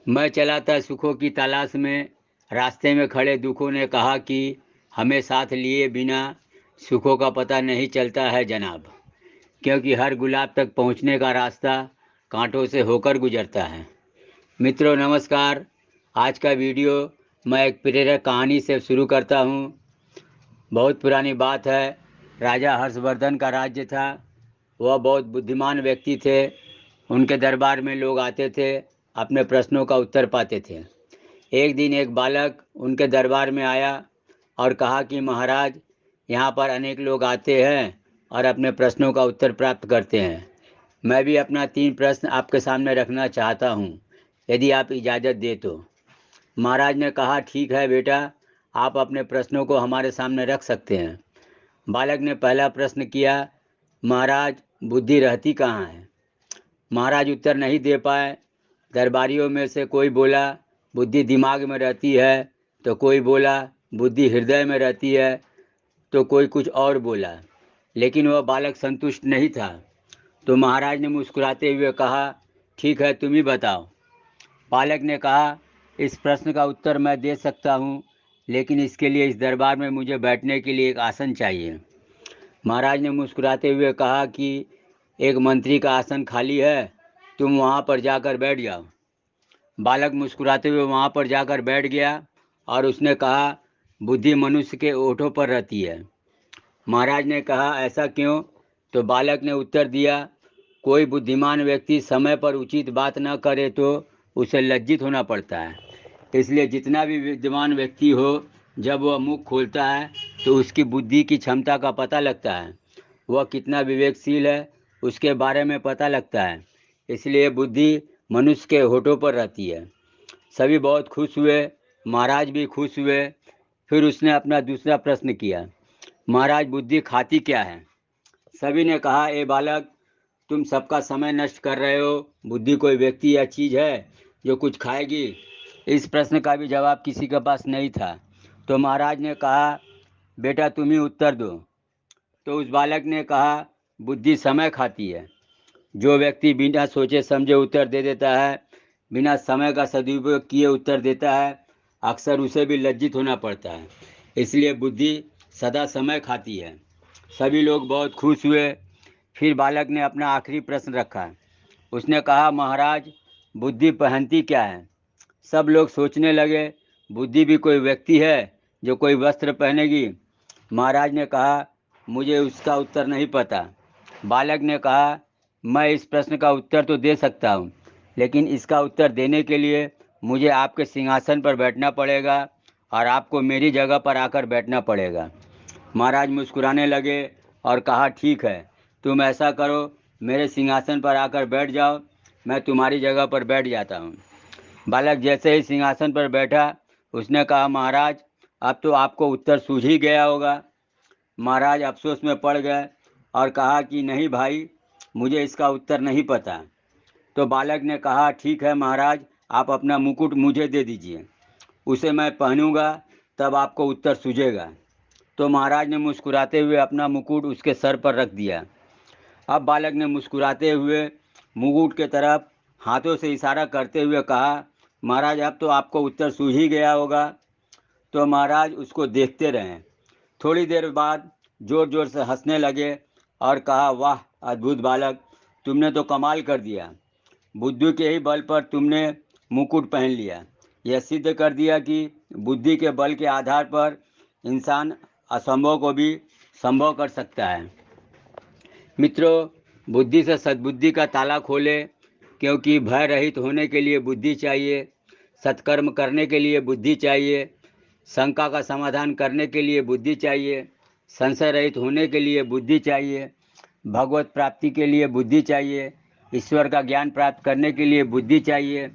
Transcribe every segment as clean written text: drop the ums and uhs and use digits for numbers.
मैं चला था सुखों की तलाश में, रास्ते में खड़े दुखों ने कहा कि हमें साथ लिए बिना सुखों का पता नहीं चलता है जनाब, क्योंकि हर गुलाब तक पहुंचने का रास्ता कांटों से होकर गुजरता है। मित्रों नमस्कार। आज का वीडियो मैं एक प्रेरक कहानी से शुरू करता हूं। बहुत पुरानी बात है। राजा हर्षवर्धन का राज्य था। वह बहुत बुद्धिमान व्यक्ति थे। उनके दरबार में लोग आते थे, अपने प्रश्नों का उत्तर पाते थे। एक दिन एक बालक उनके दरबार में आया और कहा कि महाराज, यहाँ पर अनेक लोग आते हैं और अपने प्रश्नों का उत्तर प्राप्त करते हैं। मैं भी अपना 3 प्रश्न आपके सामने रखना चाहता हूँ, यदि आप इजाज़त दें तो। महाराज ने कहा, ठीक है बेटा, आप अपने प्रश्नों को हमारे सामने रख सकते हैं। बालक ने पहला प्रश्न किया, महाराज, बुद्धि रहती कहाँ है? महाराज उत्तर नहीं दे पाए। दरबारियों में से कोई बोला, बुद्धि दिमाग में रहती है, तो कोई बोला बुद्धि हृदय में रहती है, तो कोई कुछ और बोला। लेकिन वह बालक संतुष्ट नहीं था। तो महाराज ने मुस्कुराते हुए कहा, ठीक है, तुम ही बताओ। बालक ने कहा, इस प्रश्न का उत्तर मैं दे सकता हूँ, लेकिन इसके लिए इस दरबार में मुझे बैठने के लिए एक आसन चाहिए। महाराज ने मुस्कुराते हुए कहा कि एक मंत्री का आसन खाली है, तुम वहाँ पर जाकर बैठ जाओ। बालक मुस्कुराते हुए वहाँ पर जाकर बैठ गया और उसने कहा, बुद्धि मनुष्य के ओठों पर रहती है। महाराज ने कहा, ऐसा क्यों? तो बालक ने उत्तर दिया, कोई बुद्धिमान व्यक्ति समय पर उचित बात न करे तो उसे लज्जित होना पड़ता है। इसलिए जितना भी विद्वान व्यक्ति हो, जब वह मुख खोलता है तो उसकी बुद्धि की क्षमता का पता लगता है। वह कितना विवेकशील है उसके बारे में पता लगता है। इसलिए बुद्धि मनुष्य के होठों पर रहती है। सभी बहुत खुश हुए। महाराज भी खुश हुए। फिर उसने अपना दूसरा प्रश्न किया, महाराज, बुद्धि खाती क्या है? सभी ने कहा, ए बालक, तुम सबका समय नष्ट कर रहे हो। बुद्धि कोई व्यक्ति या चीज़ है जो कुछ खाएगी? इस प्रश्न का भी जवाब किसी के पास नहीं था। तो महाराज ने कहा, बेटा तुम ही उत्तर दो। तो उस बालक ने कहा, बुद्धि समय खाती है। जो व्यक्ति बिना सोचे समझे उत्तर दे देता है, बिना समय का सदुपयोग किए उत्तर देता है, अक्सर उसे भी लज्जित होना पड़ता है। इसलिए बुद्धि सदा समय खाती है। सभी लोग बहुत खुश हुए। फिर बालक ने अपना आखिरी प्रश्न रखा। उसने कहा, महाराज, बुद्धि पहनती क्या है? सब लोग सोचने लगे, बुद्धि भी कोई व्यक्ति है जो कोई वस्त्र पहनेगी? महाराज ने कहा, मुझे उसका उत्तर नहीं पता। बालक ने कहा, मैं इस प्रश्न का उत्तर तो दे सकता हूँ, लेकिन इसका उत्तर देने के लिए मुझे आपके सिंहासन पर बैठना पड़ेगा और आपको मेरी जगह पर आकर बैठना पड़ेगा। महाराज मुस्कुराने लगे और कहा, ठीक है, तुम ऐसा करो, मेरे सिंहासन पर आकर बैठ जाओ, मैं तुम्हारी जगह पर बैठ जाता हूँ। बालक जैसे ही सिंहासन पर बैठा, उसने कहा, महाराज, अब तो आपको उत्तर सूझ ही गया होगा। महाराज अफसोस में पड़ गए और कहा कि नहीं भाई, मुझे इसका उत्तर नहीं पता। तो बालक ने कहा, ठीक है महाराज, आप अपना मुकुट मुझे दे दीजिए, उसे मैं पहनूंगा, तब आपको उत्तर सूझेगा। तो महाराज ने मुस्कुराते हुए अपना मुकुट उसके सर पर रख दिया। अब बालक ने मुस्कुराते हुए मुकुट के तरफ हाथों से इशारा करते हुए कहा, महाराज, अब तो आपको उत्तर सूझ ही गया होगा। तो महाराज उसको देखते रहे। थोड़ी देर बाद जोर जोर से हंसने लगे और कहा, वाह अद्भुत बालक, तुमने तो कमाल कर दिया। बुद्धि के ही बल पर तुमने मुकुट पहन लिया। यह सिद्ध कर दिया कि बुद्धि के बल के आधार पर इंसान असंभव को भी संभव कर सकता है। मित्रों, बुद्धि से सद्बुद्धि का ताला खोले, क्योंकि भय रहित होने के लिए बुद्धि चाहिए, सत्कर्म करने के लिए बुद्धि चाहिए, शंका का समाधान करने के लिए बुद्धि चाहिए, संशय रहित होने के लिए बुद्धि चाहिए, भगवत प्राप्ति के लिए बुद्धि चाहिए, ईश्वर का ज्ञान प्राप्त करने के लिए बुद्धि चाहिए,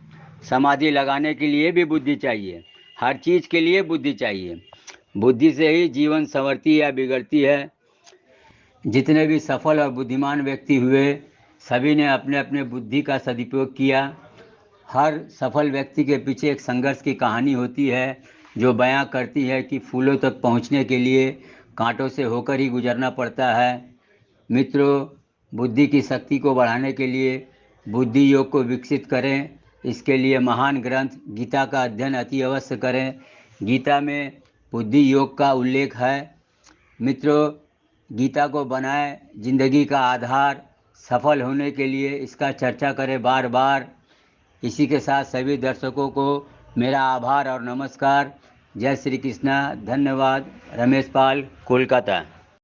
समाधि लगाने के लिए भी बुद्धि चाहिए। हर चीज़ के लिए बुद्धि चाहिए। बुद्धि से ही जीवन संवरती या बिगड़ती है। जितने भी सफल और बुद्धिमान व्यक्ति हुए, सभी ने अपने अपने बुद्धि का सदुपयोग किया। हर सफल व्यक्ति के पीछे एक संघर्ष की कहानी होती है, जो बयां करती है कि फूलों तक पहुंचने के लिए कांटों से होकर ही गुजरना पड़ता है। मित्रों, बुद्धि की शक्ति को बढ़ाने के लिए बुद्धि योग को विकसित करें इसके लिए महान ग्रंथ गीता का अध्ययन अति अवश्य करें। गीता में बुद्धि योग का उल्लेख है। मित्रों, गीता को बनाए जिंदगी का आधार, सफल होने के लिए इसका चर्चा करें बार बार। इसी के साथ सभी दर्शकों को मेरा आभार और नमस्कार। जय श्री कृष्णा। धन्यवाद। रमेश पाल, कोलकाता।